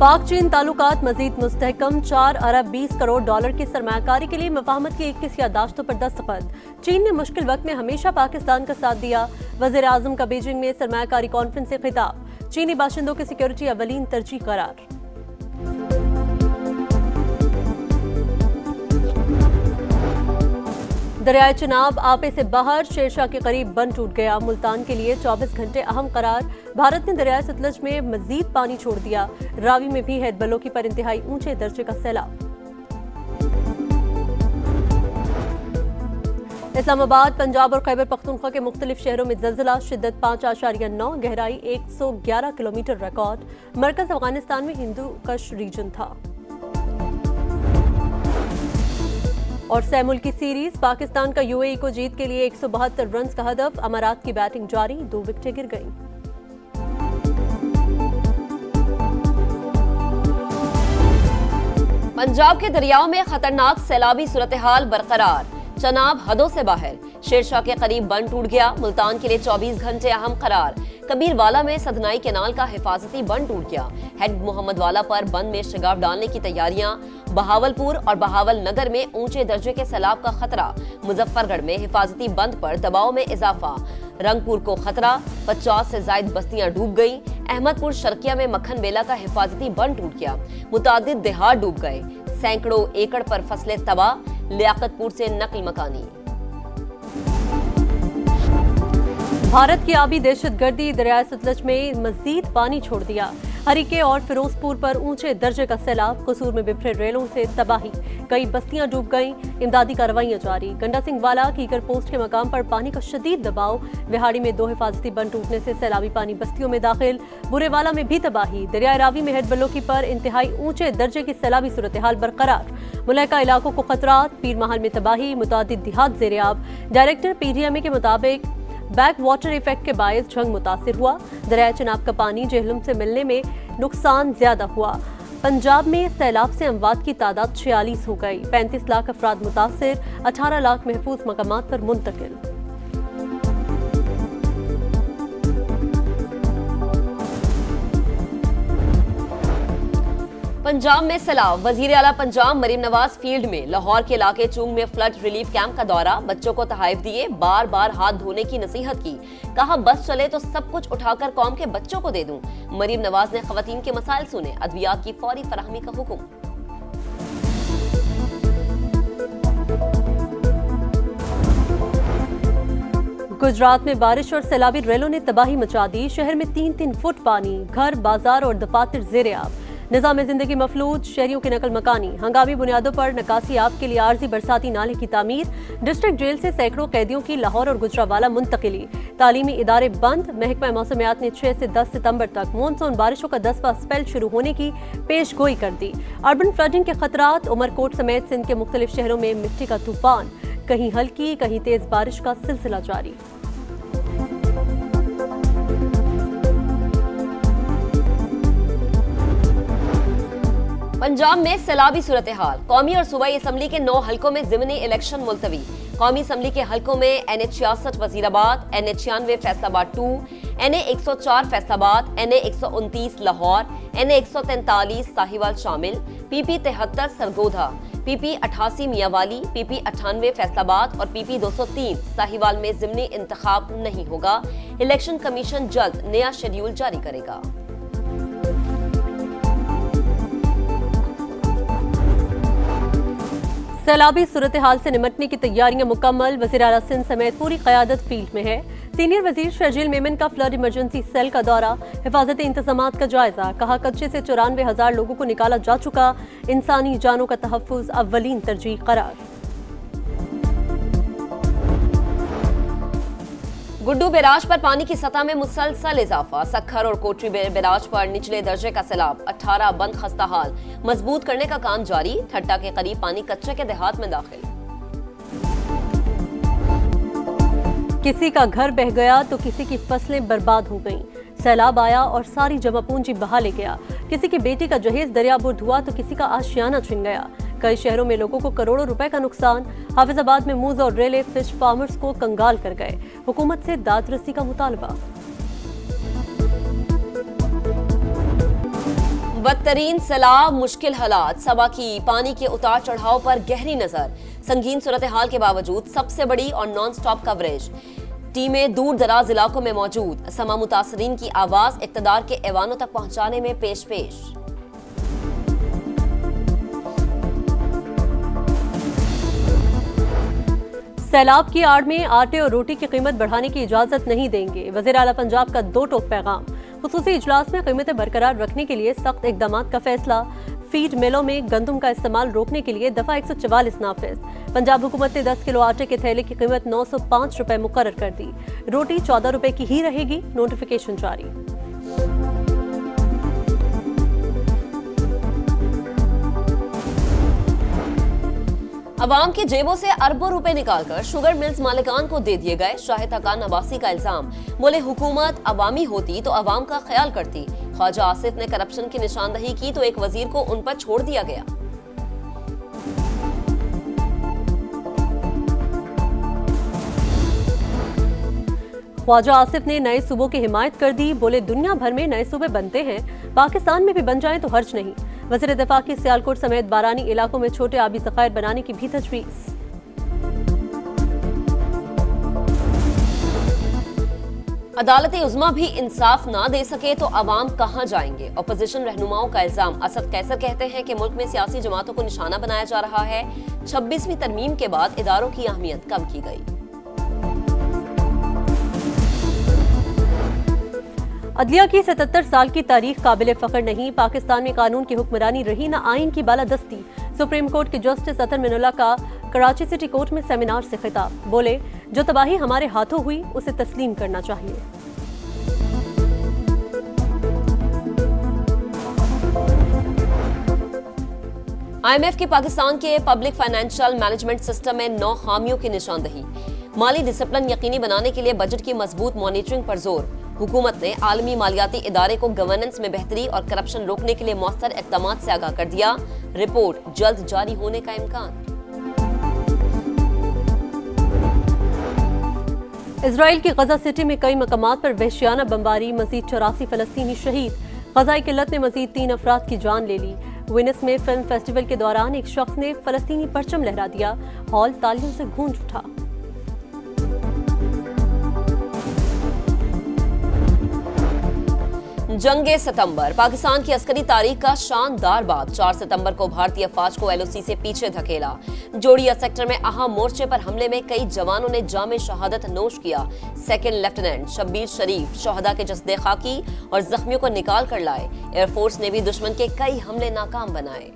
पाक चीन ताल्लुकात मजीद मुस्तहकम। 4 अरब 20 करोड़ डॉलर की सरमायाकारी के लिए मुफाहमत की 21 यादाश्तों पर दस्तखत। चीन ने मुश्किल वक्त में हमेशा पाकिस्तान का साथ दिया। वज़ीर आज़म का बीजिंग में सरमायाकारी कॉन्फ्रेंस से खिताब। चीनी बाशिंदों की सिक्योरिटी अवलीन तरजीह करार। दरियाए चिनाब आपे से बाहर, शेरशाह के करीब बंद टूट गया। मुल्तान के लिए 24 घंटे अहम करार। भारत ने दरियाए सतलज में मजीद पानी छोड़ दिया। रावी में भी हैदबलोकी पर इंतहाई ऊंचे दर्जे का सैलाब। इस्लामाबाद, पंजाब और खैबर पख्तूनख्वा के मुख्तलिफ शहरों में ज़लज़ला। शिद्दत 5.9, गहराई 111 किलोमीटर रिकॉर्ड। मरकज अफगानिस्तान में हिंदू कश रीजन था। और सैमुल की सीरीज, पाकिस्तान का यूएई को जीत के लिए 172 रन का हदफ। अमारात की बैटिंग जारी, 2 विकेटें गिर गईं। पंजाब के दरियाओं में खतरनाक सैलाबी सूरत हाल बरकरार। चनाब हदों से बाहर, शेरशाह के करीब बंद टूट गया। मुल्तान के लिए 24 घंटे अहम करार। कबीरवाला में सदनाई कैनाल का हिफाजती बंद टूट गया। हेड मोहम्मद वाला पर बंद में शिगाफ डालने की तैयारियां। बहावलपुर और बहावल नगर में ऊंचे दर्जे के सैलाब का खतरा। मुजफ्फरगढ़ में हिफाजती बंद पर दबाव में इजाफा। रंगपुर को खतरा, 50 से ज्यादा बस्तियां डूब गई। अहमदपुर शर्किया में मक्खन बेला का हिफाजती बंद टूट गया। मुतादिद देहात डूब गए। सैकड़ों एकड़ पर फसलें तबाह। लियाकतपुर से नकल मकानी। भारत की आबी दहशतगर्दी, दरियाए सतलज में मजीद पानी छोड़ दिया। हरीके और फिरोजपुर पर ऊंचे दर्जे का सैलाब। कसूर में बिखरे रेलों से तबाही, कई बस्तियां डूब गईं। इमदादी कार्रवाइयां जारी। गंडा सिंह वाला कीकर पोस्ट के मकाम पर पानी का शदीद दबाव। विहाड़ी में 2 हिफाजती बंद टूटने से सैलाबी पानी बस्तियों में दाखिल। बुरेवाला में भी तबाही। दरियाए रावी में हैदबलोकी पर इंतहाई ऊंचे दर्जे की सैलाबी सूरत हाल बरकरार। मुलहका इलाकों को खतरात। पीर महल में तबाही, मुतादिद देहात ज़ेर-ए-आब। डायरेक्टर पीडीएमए के मुताबिक बैक वाटर इफेक्ट के बायस झंग मुतासिर हुआ। दरिया चिनाब का पानी जेहलम से मिलने में नुकसान ज्यादा हुआ। पंजाब में सैलाब से अमवात की तादाद 46 हो गई। 35 लाख अफराद मुतासिर, 18 लाख महफूज मकामात पर मुंतकिल। पंजाब में सैलाब। वजीर आला पंजाब मरीम नवाज फील्ड में। लाहौर के इलाके चूंग में फ्लड रिलीफ कैंप का दौरा। बच्चों को तहाइफ दिए। बार बार हाथ धोने की नसीहत की। कहा बस चले तो सब कुछ उठाकर कौम के बच्चों को दे दूं। मरीम नवाज ने खवातीन के मसाइल सुने। अद्वियात की फौरी फराहमी का हुक्म। गुजरात में बारिश और सैलाबी रेलों ने तबाही मचा दी। शहर में 3-3 फुट पानी। घर, बाजार और दफातर ज़ेर-ए-आब। निज़ाम जिंदगी मफलूज। शहरियों की नकल मकानी। हंगामी बुनियादों पर नकासी आब के लिए आर्जी बरसाती नाले की तामीर। डिस्ट्रिक्ट जेल से सैकड़ों कैदियों की लाहौर और गुजरावाला मुंतकिली। तालीमी इदारे बंद। महकमा मौसमियात ने 6 से 10 सितंबर तक मॉनसून बारिशों का 10वां स्पेल शुरू होने की पेश गोई कर दी। अर्बन फ्लडिंग के खतरात। उमरकोट समेत सिंध के मुख्तलिफ शहरों में मिट्टी का तूफान। कहीं हल्की कहीं तेज बारिश का सिलसिला जारी। पंजाब में सैलाबी सूरत हाल। कौमी और सूबाई असम्बली के 9 हलकों में ज़िमनी इलेक्शन मुलतवी। कौमी असम्बली के हलकों में NH66 Wazirabad, NH96 Faisalabad 2, NA104 Faisalabad, NA129 Lahore, NA143 Sahiwal शामिल, PP 73 Sargodha, PP 88 Mianwali, PP 98 Faisalabad और PP 203 साहिवाल में ज़िमनी इंतखाब नहीं होगा। इलेक्शन कमीशन जल्द नया शेड्यूल जारी करेगा। सैलाबी सूरत हाल से निमटने की तैयारियां मुकम्मल। वज़ीर आला सिंध समेत पूरी क़यादत फील्ड में है। सीनियर वजीर शर्जील मेमन का फ्लड इमरजेंसी सेल का दौरा। हिफाजती इंतजामात का जायजा। कहा कच्चे से 94,000 लोगों को निकाला जा चुका। इंसानी जानों का तहफ़्फ़ुज़ अव्वलीन तरजीह करार। गुड्डू बैराज पर पानी की सतह में मुसलसल इजाफा। सक्खर और कोटरी बैराज पर निचले दर्जे का सैलाब। 18 बंद खस्ता हाल। मजबूत करने का काम जारी। ठट्टा के करीब पानी कच्चे के देहात में दाखिल। किसी का घर बह गया तो किसी की फसलें बर्बाद हो गईं। सैलाब आया और सारी जमा पूंजी बहा ले गया। किसी की बेटी का जहेज दरियाबुर्द हुआ तो किसी का आशियाना छिन गया। कई शहरों में लोगों को करोड़ों रुपए का नुकसान। हाफिजाबाद में मूज और रेले फिश फार्मर्स को कंगाल कर गए। हुकूमत से दादरसी का मुतालबा। बदतरीन सैलाब, मुश्किल हालात, सबा की पानी के उतार चढ़ाव पर गहरी नजर। संगीन सूरत हाल के बावजूद सबसे बड़ी और नॉन स्टॉप कवरेज। टीमें दूर दराज इलाकों में मौजूद। समा मुतासरीन की आवाज इक़्तिदार के ऐवानों तक पहुंचाने में पेश। सैलाब की आड़ में आटे और रोटी की कीमत बढ़ाने की इजाजत नहीं देंगे। वज़ीर आला पंजाब का दो टोक पैगाम। खुसूसी इजलास में कीमतें बरकरार रखने के लिए सख्त इकदाम का फैसला। फीड मिलों में गंदम का इस्तेमाल रोकने के लिए दफा 144 नाफिज। पंजाब हुकूमत ने 10 किलो आटे के थैले की कीमत 905 रुपए मुकर्रर कर दी। रोटी 14 रुपए की ही रहेगी। नोटिफिकेशन जारी। अवाम की जेबों से अरबों रुपए निकालकर शुगर मिल्स मालिकान को दे दिए गए। शाहिद हकान अब्बासी का इल्जाम। बोले हुकूमत अवामी होती तो अवाम का ख्याल करती। ख्वाजा आसिफ ने करप्शन की निशानदही की तो एक वजीर को उन पर छोड़ दिया गया। ख्वाजा आसिफ ने नए सूबों की हिमायत कर दी। बोले दुनिया भर में नए सूबे बनते हैं, पाकिस्तान में भी बन जाएं तो हर्ज नहीं। वज़ीर दिफा की सियालकोट समेत बारानी इलाकों में छोटे आबी ज़खायर बनाने की भी तजवीज़। अदालत उज़्मा भी इंसाफ ना दे सके तो अवाम कहां जाएंगे। अपोजिशन रहनुमाओं का इल्जाम। असद कैसर कहते हैं कि मुल्क में सियासी जमातों को निशाना बनाया जा रहा है। 26वीं तरमीम के बाद इदारों की अहमियत कम की गई। अदलिया की 77 साल की तारीख काबिल फख्र नहीं। पाकिस्तान में कानून की हुक्मरानी रही न आइन की बालादस्ती। सुप्रीम कोर्ट के जस्टिस अतर मिनुल्लाह का कराची सिटी कोर्ट में सेमिनार से खिताब। बोले जो तबाही हमारे हाथों हुई उसे तस्लीम करना चाहिए। IMF की पाकिस्तान के पब्लिक फाइनेंशियल मैनेजमेंट सिस्टम में 9 खामियों की निशानदही। माली डिसिप्लिन यकीनी बनाने के लिए बजट की मजबूत मॉनिटरिंग पर जोर। हुकूमत ने आलमी मालियाती इदारे को गवर्नेंस में बेहतरी और करप्शन रोकने के लिए मौसर इक़दामात से आगाह कर दिया। रिपोर्ट जल्द जारी होने का इम्कान। इजराइल की गजा सिटी में कई मकामात पर वहशियाना बमबारी। मजीद 84 फलस्तीनी शहीद। गजाई किल्लत ने मजीद 3 अफराद की जान ले ली। वेनिस में फिल्म फेस्टिवल के दौरान एक शख्स ने फलस्तीनी परचम लहरा दिया। हॉल तालियों से गूंज उठा। जंगे सितंबर पाकिस्तान की अस्करी तारीख का शानदार बाब। 4 सितंबर को भारतीय फौज को LOC से पीछे धकेला। जोड़िया सेक्टर में अहम मोर्चे पर हमले में कई जवानों ने जामे शहादत नोश किया। सेकंड लेफ्टिनेंट शब्बीर शरीफ शोहदा के जस्दे खाकी और जख्मियों को निकाल कर लाए। एयरफोर्स ने भी दुश्मन के कई हमले नाकाम बनाए।